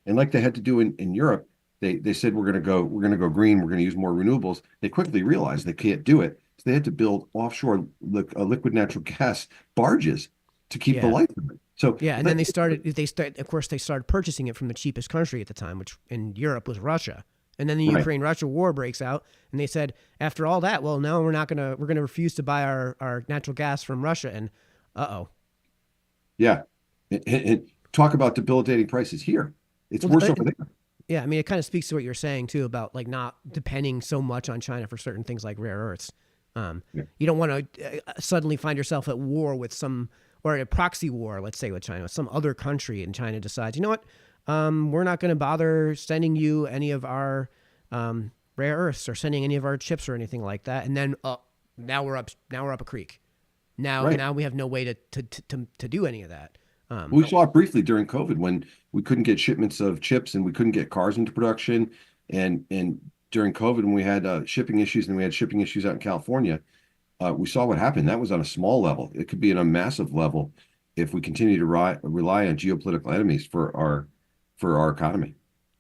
[SPEAKER 2] And like they had to do in Europe, they said we're going to go green, we're going to use more renewables. They quickly realized they can't do it, so they had to build offshore liquid natural gas barges to keep the
[SPEAKER 1] Yeah.
[SPEAKER 2] lights on. So
[SPEAKER 1] Yeah, and then of course, they started purchasing it from the cheapest country at the time, which in Europe was Russia. And then the
[SPEAKER 2] right,
[SPEAKER 1] Ukraine-Russia war breaks out, and they said, after all that, well, no, we're gonna refuse to buy our natural gas from Russia. And uh-oh.
[SPEAKER 2] yeah, and talk about debilitating prices here. It's
[SPEAKER 1] Well,
[SPEAKER 2] worse over there.
[SPEAKER 1] yeah, I mean, it kind of speaks to what you're saying too about like not depending so much on China for certain things like rare earths.
[SPEAKER 2] Yeah,
[SPEAKER 1] You don't want to suddenly find yourself at war with some, or a proxy war, let's say with China, some other country, and China decides, you know what, we're not going to bother sending you any of our rare earths or sending any of our chips or anything like that, and then now we're up a creek.
[SPEAKER 2] right.
[SPEAKER 1] Now we have no way to do any of that.
[SPEAKER 2] We saw it briefly during COVID when we couldn't get shipments of chips and we couldn't get cars into production, and during COVID when we had shipping issues and we had shipping issues out in California. We saw what happened. That was on a small level. It could be on a massive level if we continue to rely on geopolitical enemies for our economy.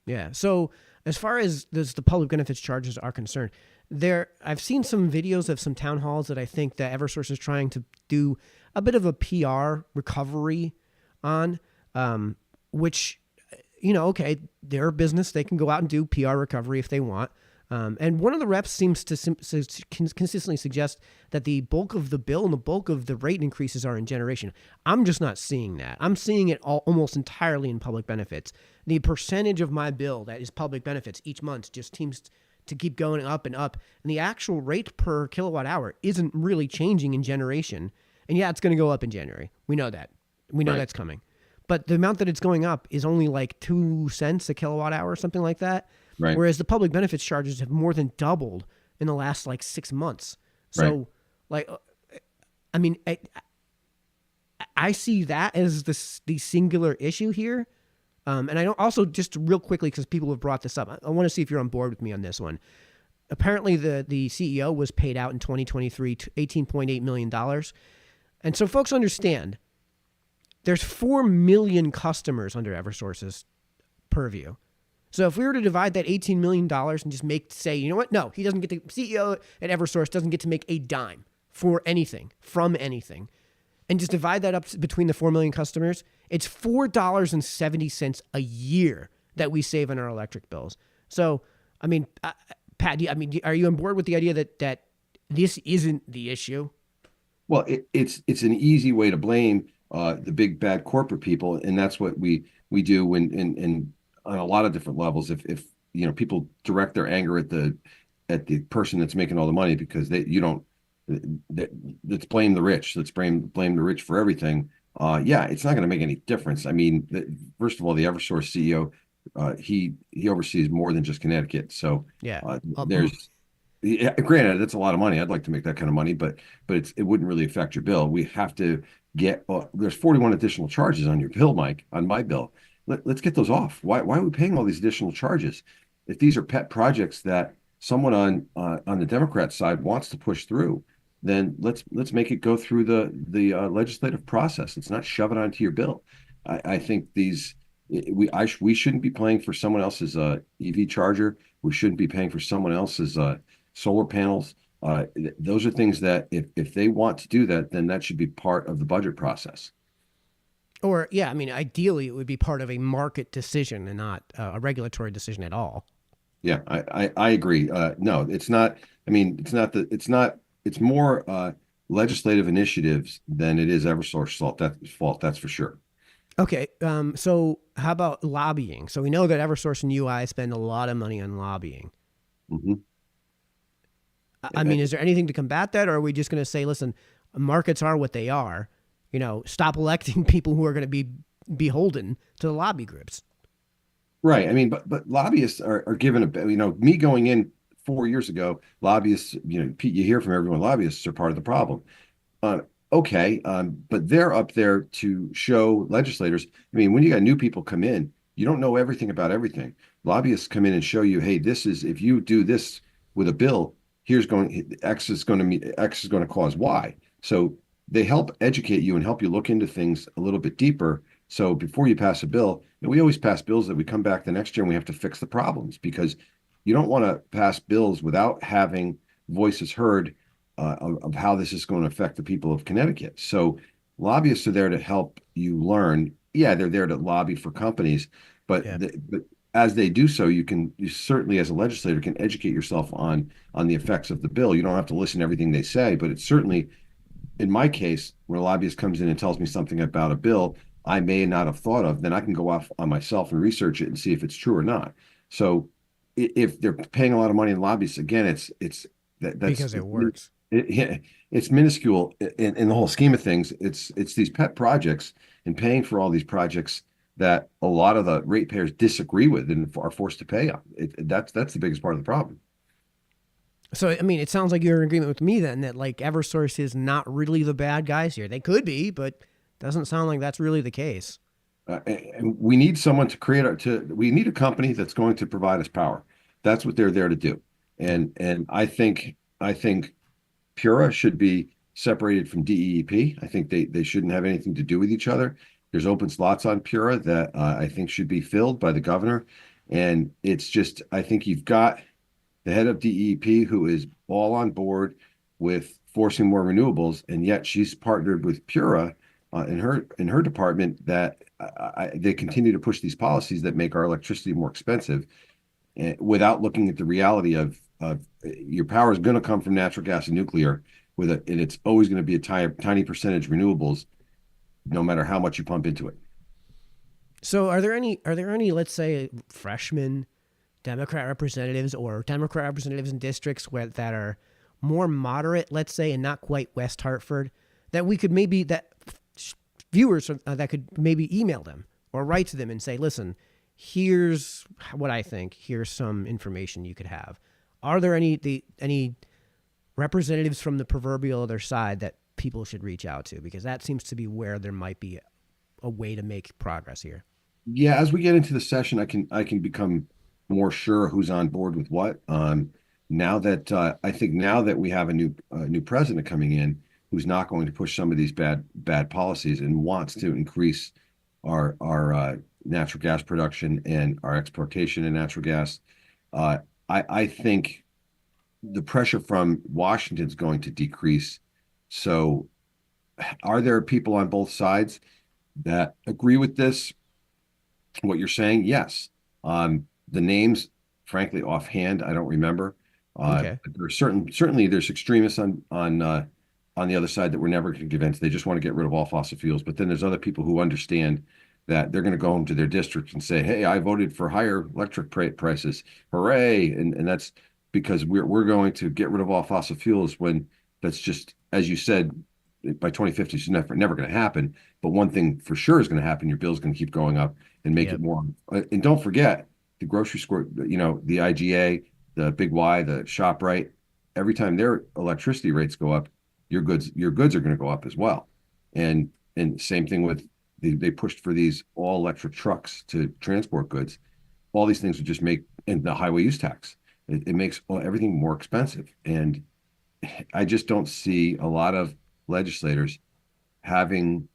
[SPEAKER 1] Yeah. So as far as the public benefits charges are concerned, I've seen some videos of some town halls that I think that Eversource is trying to do a bit of a PR recovery on, which, okay, they're a business. They can go out and do PR recovery if they want. And one of the reps seems to consistently suggest that the bulk of the bill and the bulk of the rate increases are in generation. I'm just not seeing that. I'm seeing it almost entirely in public benefits. The percentage of my bill that is public benefits each month just seems to keep going up and up. And the actual rate per kilowatt hour isn't really changing in generation. And yeah, it's going to go up in January. We know that. We know
[SPEAKER 2] Right.
[SPEAKER 1] that's coming. But the amount that it's going up is only like 2 cents a kilowatt hour or something like that.
[SPEAKER 2] Right.
[SPEAKER 1] Whereas the public benefits charges have more than doubled in the last like 6 months. So,
[SPEAKER 2] Right.
[SPEAKER 1] like, I mean, I see that as the singular issue here. And I don't also just real quickly, because people have brought this up, I want to see if you're on board with me on this one. Apparently, the CEO was paid out in 2023 $18.8 million. And so folks understand there's 4 million customers under Eversource's purview. So if we were to divide that $18 million and just say, you know what? No, he doesn't get the CEO at Eversource doesn't get to make a dime for anything, from anything. And just divide that up between the 4 million customers, it's $4.70 a year that we save on our electric bills. So, I mean, Pat, are you on board with the idea that this isn't the issue?
[SPEAKER 2] Well, it's an easy way to blame the big bad corporate people, and that's what we do when and on a lot of different levels. If people direct their anger at the person that's making all the money because they you don't that let's blame the rich. Let's blame the rich for everything. Yeah, it's not going to make any difference. I mean, first of all, the Eversource CEO, he oversees more than just Connecticut. So
[SPEAKER 1] Yeah.
[SPEAKER 2] there's yeah, granted, that's a lot of money. I'd like to make that kind of money, but it wouldn't really affect your bill. We have to get there's 41 additional charges on your bill, Mike, on my bill. Let's get those off. Why are we paying all these additional charges? If these are pet projects that someone on the Democrat side wants to push through, then let's make it go through the legislative process. Let's not shove it onto your bill. I think we shouldn't be paying for someone else's EV charger. We shouldn't be paying for someone else's solar panels. Those are things that if they want to do that, then that should be part of the budget process.
[SPEAKER 1] Or, yeah, I mean, ideally, it would be part of a market decision and not a regulatory decision at all.
[SPEAKER 2] Yeah, I agree. No, it's not. I mean, it's more legislative initiatives than it is Eversource fault. That's for sure.
[SPEAKER 1] Okay. So, how about lobbying? So, we know that Eversource and UI spend a lot of money on lobbying.
[SPEAKER 2] Hmm.
[SPEAKER 1] I mean, is there anything to combat that, or are we just going to say, listen, markets are what they are? Stop electing people who are going to be beholden to the lobby groups.
[SPEAKER 2] Right. I mean, but lobbyists are given me going in 4 years ago, lobbyists, Pete, you hear from everyone, lobbyists are part of the problem. Uh, okay. But they're up there to show legislators. I mean, when you got new people come in, you don't know everything about everything. Lobbyists come in and show you, hey, if you do this with a bill, X is going to cause Y. So they help educate you and help you look into things a little bit deeper. So before you pass a bill, we always pass bills that we come back the next year and we have to fix the problems because you don't want to pass bills without having voices heard of how this is going to affect the people of Connecticut. So lobbyists are there to help you learn. Yeah, they're there to lobby for companies, but
[SPEAKER 1] Yeah.
[SPEAKER 2] but as they do so, you certainly as a legislator can educate yourself on the effects of the bill. You don't have to listen to everything they say, but it's certainly in my case, when a lobbyist comes in and tells me something about a bill I may not have thought of, then I can go off on myself and research it and see if it's true or not. So if they're paying a lot of money in lobbyists, again, that's
[SPEAKER 1] Because it works.
[SPEAKER 2] it's minuscule in the whole scheme of things. It's these pet projects and paying for all these projects that a lot of the ratepayers disagree with and are forced to pay on. That's the biggest part of the problem.
[SPEAKER 1] So, I mean, it sounds like you're in agreement with me then that like Eversource is not really the bad guys here. They could be, but doesn't sound like that's really the case.
[SPEAKER 2] And we need someone we need a company that's going to provide us power. That's what they're there to do. And I think Pura should be separated from DEEP. I think they shouldn't have anything to do with each other. There's open slots on Pura that I think should be filled by the governor. And it's just, I think you've got the head of DEP who is all on board with forcing more renewables, and yet she's partnered with Pura in her department that they continue to push these policies that make our electricity more expensive, without looking at the reality of your power is going to come from natural gas and nuclear, and it's always going to be a tiny percentage renewables, no matter how much you pump into it.
[SPEAKER 1] So, are there any, let's say, freshman Democrat representatives or Democrat representatives in districts that are more moderate, let's say, and not quite West Hartford, that we could maybe that viewers that could maybe email them or write to them and say, listen, here's what I think. Here's some information you could have. Are there any representatives from the proverbial other side that people should reach out to? Because that seems to be where there might be a way to make progress here.
[SPEAKER 2] Yeah, as we get into the session, I can become more sure who's on board with what. Now that we have a new president coming in, who's not going to push some of these bad policies and wants to increase our natural gas production and our exportation of natural gas, I think the pressure from Washington is going to decrease. So, are there people on both sides that agree with this? What you're saying? Yes. The names, frankly, offhand, I don't remember.
[SPEAKER 1] Okay.
[SPEAKER 2] There's certainly there's extremists on the other side that we're never going to give in to. They just want to get rid of all fossil fuels. But then there's other people who understand that they're going to go home to their district and say, "Hey, I voted for higher electric prices, hooray!" And that's because we're going to get rid of all fossil fuels when that's just, as you said, by 2050 it's never going to happen. But one thing for sure is going to happen: your bill's going to keep going up and make it
[SPEAKER 1] Yep.
[SPEAKER 2] more. And don't forget the grocery store, the IGA, the Big Y, the ShopRite. Every time their electricity rates go up, your goods are going to go up as well. And same thing with they pushed for these all electric trucks to transport goods. All these things would just make, and the highway use tax, it makes everything more expensive. And I just don't see a lot of legislators having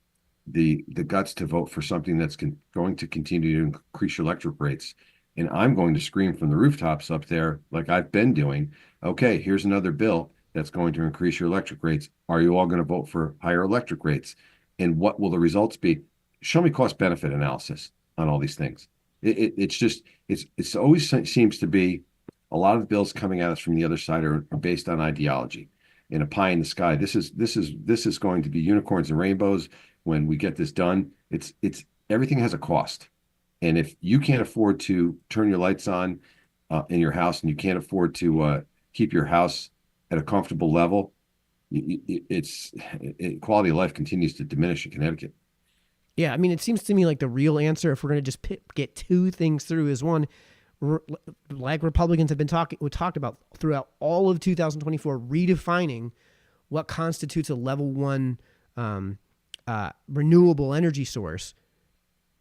[SPEAKER 2] the guts to vote for something that's going to continue to increase your electric rates. And I'm going to scream from the rooftops up there, like I've been doing. Okay, here's another bill that's going to increase your electric rates. Are you all going to vote for higher electric rates? And what will the results be? Show me cost benefit analysis on all these things. It's just it's always seems to be a lot of the bills coming at us from the other side are based on ideology and a pie in the sky. This is going to be unicorns and rainbows when we get this done. It's everything has a cost. And if you can't afford to turn your lights on in your house, and you can't afford to keep your house at a comfortable level, quality of life continues to diminish in Connecticut.
[SPEAKER 1] Yeah, I mean, it seems to me like the real answer, if we're going to just get two things through, is one, like Republicans have been talked about throughout all of 2024, redefining what constitutes a level one renewable energy source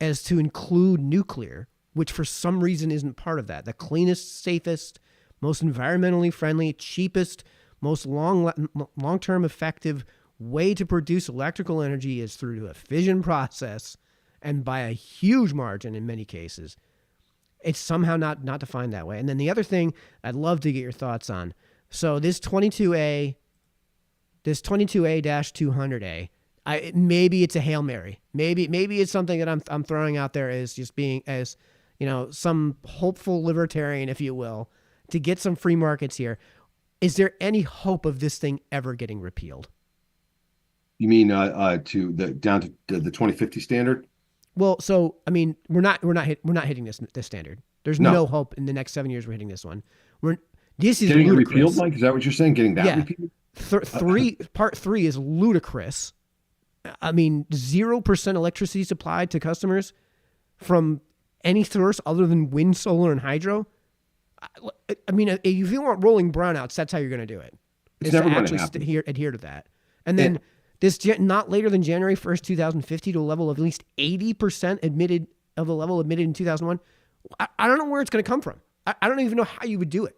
[SPEAKER 1] as to include nuclear, which for some reason isn't part of that. The cleanest, safest, most environmentally friendly, cheapest, most long-term effective way to produce electrical energy is through a fission process, and by a huge margin in many cases. It's somehow not defined that way. And then the other thing I'd love to get your thoughts on. So this 22A, this 22A-200A, maybe it's a Hail Mary. Maybe it's something that I'm throwing out there as just being as, some hopeful libertarian, if you will, to get some free markets here. Is there any hope of this thing ever getting repealed?
[SPEAKER 2] You mean to the down to the 2050 standard?
[SPEAKER 1] Well, so I mean, we're not hitting this standard. There's no
[SPEAKER 2] No.
[SPEAKER 1] hope in the next 7 years we're hitting this one. This is
[SPEAKER 2] Getting it repealed,
[SPEAKER 1] ludicrous.
[SPEAKER 2] Mike? Is that what you're saying? Getting that
[SPEAKER 1] Yeah,
[SPEAKER 2] repealed?
[SPEAKER 1] part three is ludicrous. I mean, 0% electricity supplied to customers from any source other than wind, solar, and hydro. I mean, if you want rolling brownouts, that's how you're going to do it.
[SPEAKER 2] It's
[SPEAKER 1] Is to
[SPEAKER 2] never going to
[SPEAKER 1] actually
[SPEAKER 2] happen.
[SPEAKER 1] adhere to that. And then not later than January 1st, 2050, to a level of at least 80% admitted of the level admitted in 2001. I don't know where it's going to come from. I don't even know how you would do it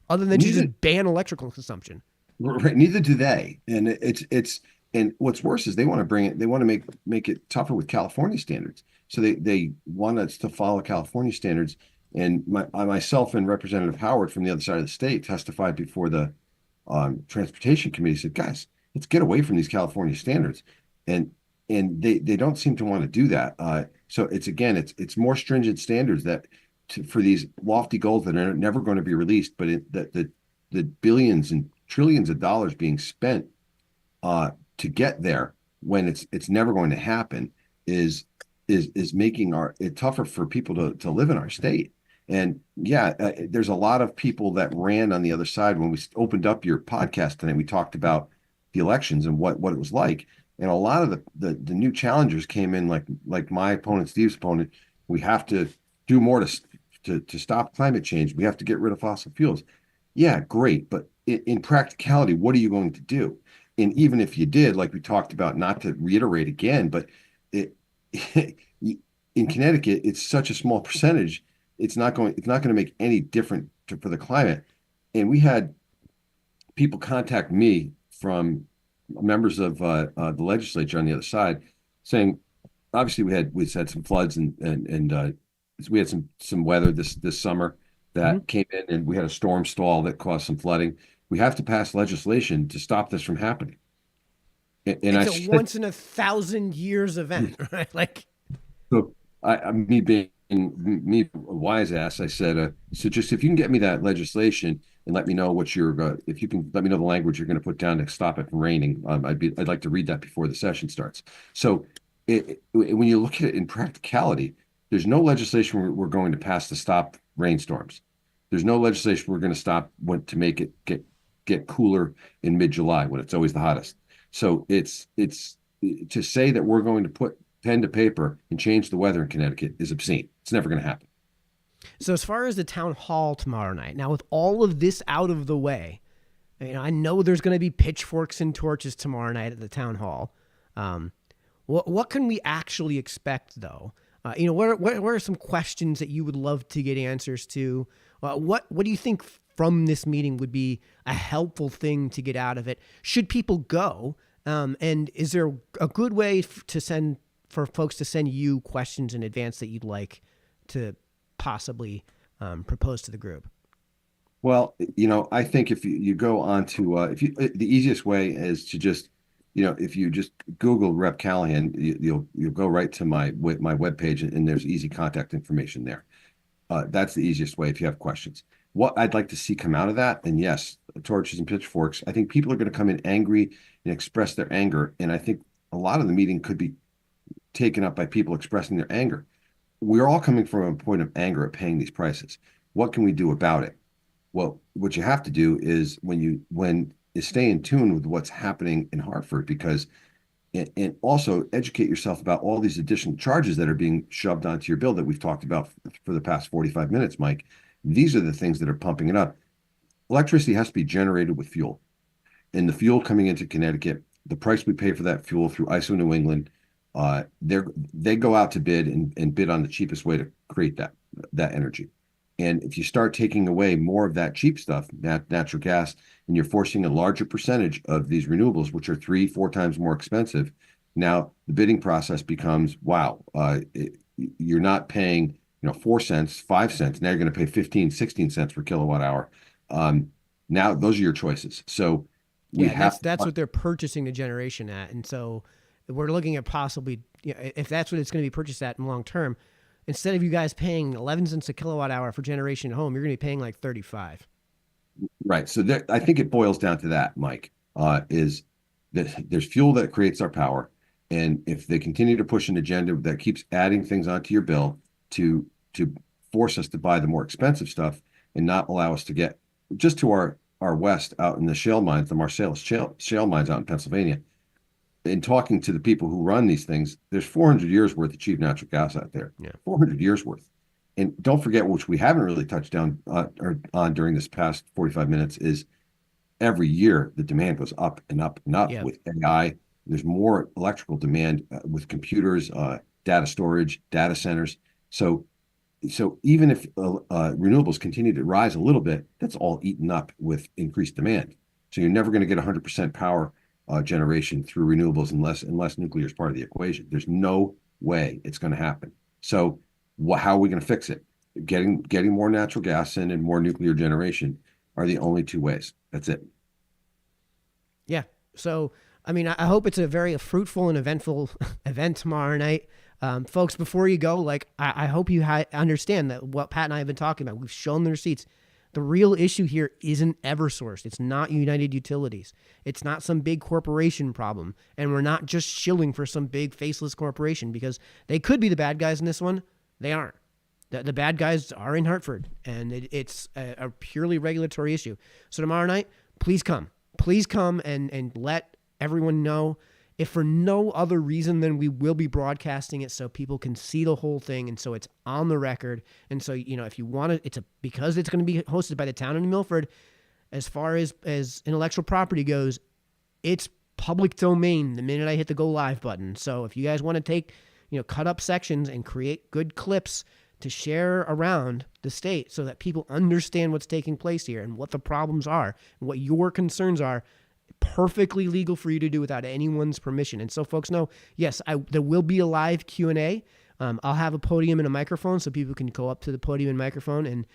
[SPEAKER 1] other than to just ban electrical consumption.
[SPEAKER 2] Right, neither do they. And and what's worse is they want to bring it. They want to make it tougher with California standards. So they want us to follow California standards. And myself and Representative Howard from the other side of the state testified before the transportation committee. Said, guys, let's get away from these California standards. And they don't seem to want to do that. So it's more stringent standards for these lofty goals that are never going to be released, but the billions and trillions of dollars being spent to get there when it's never going to happen is making it tougher for people to live in our state. And yeah, there's a lot of people that ran on the other side. When we opened up your podcast tonight, we talked about the elections and what it was like. And a lot of the new challengers came in like my opponent, Steve's opponent. We have to do more to stop climate change. We have to get rid of fossil fuels. Yeah, great. But in practicality, what are you going to do? And even if you did, like we talked about, not to reiterate again, but it, in Connecticut, it's such a small percentage. It's not going to make any difference for the climate. And we had people contact me from members of the legislature on the other side saying, obviously we had some floods and we had some weather this summer that came in, and we had a storm stall that caused some flooding. We have to pass legislation to stop this from happening. And
[SPEAKER 1] it's a once in 1,000 years event, right? Like,
[SPEAKER 2] so me being me a wise ass, I said, so just if you can get me that legislation and let me know if you can let me know the language you're going to put down to stop it from raining, I'd like to read that before the session starts. So when you look at it in practicality, there's no legislation we're going to pass to stop rainstorms. There's no legislation we're going to stop to make it get cooler in mid-July when it's always the hottest. So it's to say that we're going to put pen to paper and change the weather in Connecticut is obscene. It's never going to happen.
[SPEAKER 1] So as far as the town hall tomorrow night, now with all of this out of the way, I know there's going to be pitchforks and torches tomorrow night at the town hall. What can we actually expect, though? What are some questions that you would love to get answers to? What do you think from this meeting would be a helpful thing to get out of it? Should people go? And is there a good way for folks to send you questions in advance that you'd like to possibly propose to the group?
[SPEAKER 2] Well, I think if you go on to the easiest way is to just if you just Google Rep Callahan, you'll go right to my webpage, and there's easy contact information there. That's the easiest way if you have questions. What I'd like to see come out of that, and yes, torches and pitchforks. I think people are going to come in angry and express their anger, and I think a lot of the meeting could be taken up by people expressing their anger. We're all coming from a point of anger at paying these prices. What can we do about it? Well, what you have to do is is stay in tune with what's happening in Hartford, because and also educate yourself about all these additional charges that are being shoved onto your bill that we've talked about for the past 45 minutes, Mike. These are the things that are pumping it up. Electricity has to be generated with fuel, and the fuel coming into Connecticut, the price we pay for that fuel through ISO New England, they go out to bid and bid on the cheapest way to create that energy. And if you start taking away more of that cheap stuff, natural gas, and you're forcing a larger percentage of these renewables, which are 3-4 times more expensive, now the bidding process becomes, wow, you're not paying 4 cents, 5 cents. Now you're going to pay 15, 16 cents per kilowatt hour. Now those are your choices. So
[SPEAKER 1] that's what they're purchasing the generation at. And so we're looking at possibly, if that's what it's going to be purchased at in long term, instead of you guys paying 11 cents a kilowatt hour for generation at home, you're going to be paying like 35.
[SPEAKER 2] Right. So I think it boils down to that, Mike, is that there's fuel that creates our power. And if they continue to push an agenda that keeps adding things onto your bill to force us to buy the more expensive stuff and not allow us to get just to our west out in the shale mines, the Marcellus shale mines out in Pennsylvania, in talking to the people who run these things, there's 400 years worth of cheap natural gas out there.
[SPEAKER 1] Yeah.
[SPEAKER 2] 400 years worth. And don't forget, which we haven't really touched on during this past 45 minutes, is every year the demand goes up and up and up. With AI. There's more electrical demand with computers, data storage, data centers. So even if renewables continue to rise a little bit, that's all eaten up with increased demand. So you're never going to get 100% power generation through renewables unless nuclear is part of the equation. There's no way it's going to happen. So how are we going to fix it? Getting more natural gas in and more nuclear generation are the only two ways. That's it.
[SPEAKER 1] Yeah. So, I hope it's a very fruitful and eventful event tomorrow night. Folks, before you go, I hope you understand that what Pat and I have been talking about, we've shown the receipts. The real issue here isn't Eversource. It's not United Utilities. It's not some big corporation problem. And we're not just shilling for some big faceless corporation, because they could be the bad guys in this one. They aren't. The bad guys are in Hartford, and it's a purely regulatory issue. So tomorrow night, please come. Please come and let everyone know. If for no other reason, then we will be broadcasting it so people can see the whole thing, and so it's on the record. And so, if you want to, because it's going to be hosted by the town of Milford. As far as intellectual property goes, it's public domain the minute I hit the go live button. So if you guys want to take, cut up sections and create good clips to share around the state so that people understand what's taking place here and what the problems are and what your concerns are, perfectly legal for you to do without anyone's permission. And so folks know, yes, there will be a live Q&A. I'll have a podium and a microphone so people can go up to the podium and microphone. And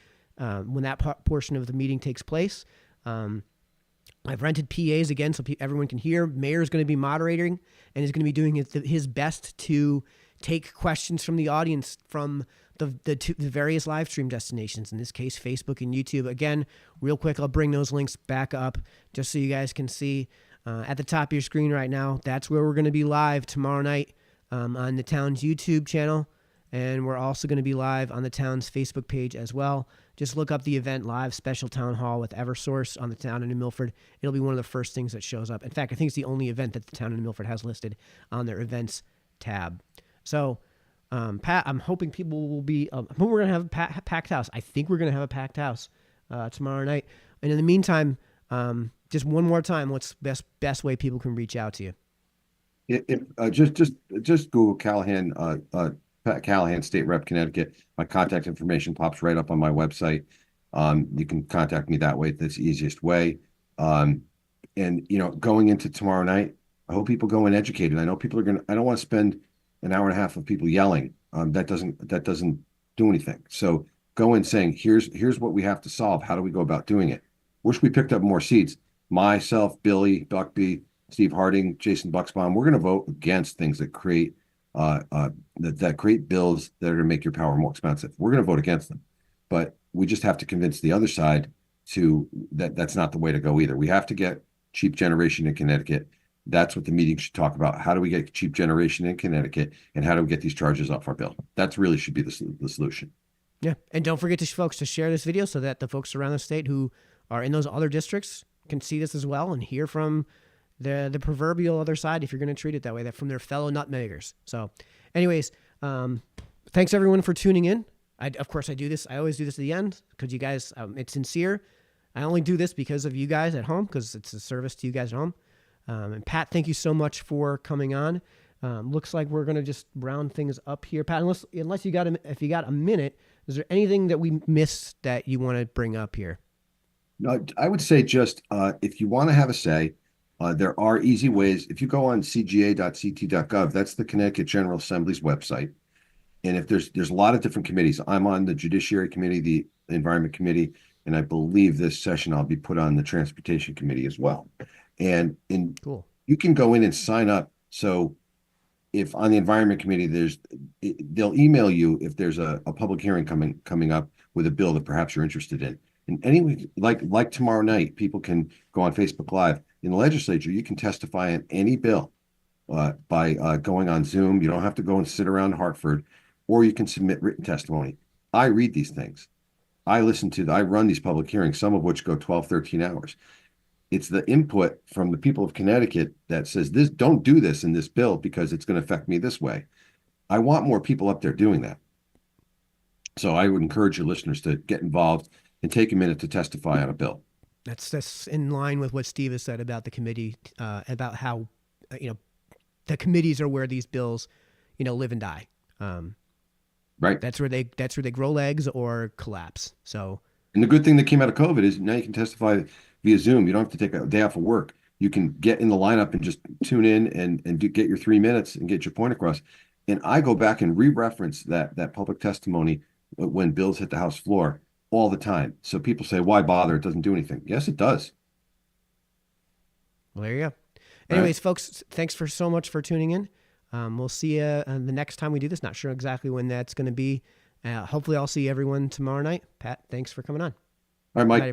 [SPEAKER 1] when that portion of the meeting takes place, I've rented PAs again so everyone can hear. Mayor's going to be moderating and is going to be doing his best to take questions from the audience from the various live stream destinations, in this case, Facebook and YouTube. Again, real quick, I'll bring those links back up just so you guys can see at the top of your screen right now. That's where we're going to be live tomorrow night. on the town's YouTube channel. And we're also going to be live on the town's Facebook page as well. Just look up the event live special town hall with Eversource on the town of New Milford. It'll be one of the first things that shows up. In fact, I think it's the only event that the town of New Milford has listed on their events tab. So, Pat, I'm hoping people will be. We're going to have a packed house. I think we're going to have a packed house tomorrow night. And in the meantime, just one more time, what's best way people can reach out to you?
[SPEAKER 2] Just Google Callahan, Pat Callahan, State Rep, Connecticut. My contact information pops right up on my website. You can contact me that way. That's the easiest way. And going into tomorrow night, I hope people go in educated. I know people are gonna. I don't want to spend an hour and a half of people yelling. That doesn't do anything. So go in saying, here's what we have to solve. How do we go about doing it? Wish we picked up more seats. Myself, Billy Buckby, Steve Harding, Jason Bucksbaum. We're going to vote against things that create that create bills that are going to make your power more expensive. We're going to vote against them, but we just have to convince the other side that's not the way to go either. We have to get cheap generation in Connecticut. That's what the meeting should talk about. How do we get cheap generation in Connecticut, and how do we get these charges off our bill? That really should be the solution.
[SPEAKER 1] Yeah, and don't forget folks to share this video so that the folks around the state who are in those other districts can see this as well and hear from the proverbial other side, if you're going to treat it that way, that from their fellow nutmeggers. So anyways, thanks everyone for tuning in. Of course I do this. I always do this at the end because you guys, it's sincere. I only do this because of you guys at home, because it's a service to you guys at home. And Pat, thank you so much for coming on. Looks like we're going to just round things up here. Pat, unless if you got a minute, is there anything that we missed that you want to bring up here?
[SPEAKER 2] No, I would say just if you want to have a say, there are easy ways. If you go on cga.ct.gov, that's the Connecticut General Assembly's website. And if there's a lot of different committees. I'm on the Judiciary Committee, the Environment Committee, and I believe this session I'll be put on the Transportation Committee as well. And
[SPEAKER 1] Cool.
[SPEAKER 2] You can go in and sign up. So if on the Environment Committee, they'll email you if there's a public hearing coming up with a bill that perhaps you're interested in. And anyway, like tomorrow night, people can go on Facebook Live. In the legislature, you can testify on any bill by going on Zoom. You don't have to go and sit around Hartford, or you can submit written testimony. I read these things. I run these public hearings, some of which go 12, 13 hours. It's the input from the people of Connecticut that says, don't do this in this bill because it's going to affect me this way. I want more people up there doing that. So I would encourage your listeners to get involved and take a minute to testify on a bill.
[SPEAKER 1] That's in line with what Steve has said about the committee, about how, the committees are where these bills, live and die.
[SPEAKER 2] Right.
[SPEAKER 1] That's where they grow legs or collapse. So.
[SPEAKER 2] And the good thing that came out of COVID is now you can testify via Zoom. You don't have to take a day off of work. You can get in the lineup and just tune in and get your 3 minutes and get your point across. And I go back and re-reference that public testimony when bills hit the House floor all the time. So people say, why bother? It doesn't do anything. Yes, it does.
[SPEAKER 1] Well, there you go. Anyways, folks, thanks so much for tuning in. We'll see you the next time we do this. Not sure exactly when that's going to be. Hopefully I'll see everyone tomorrow night. Pat, thanks for coming on.
[SPEAKER 2] All right, Mike. Good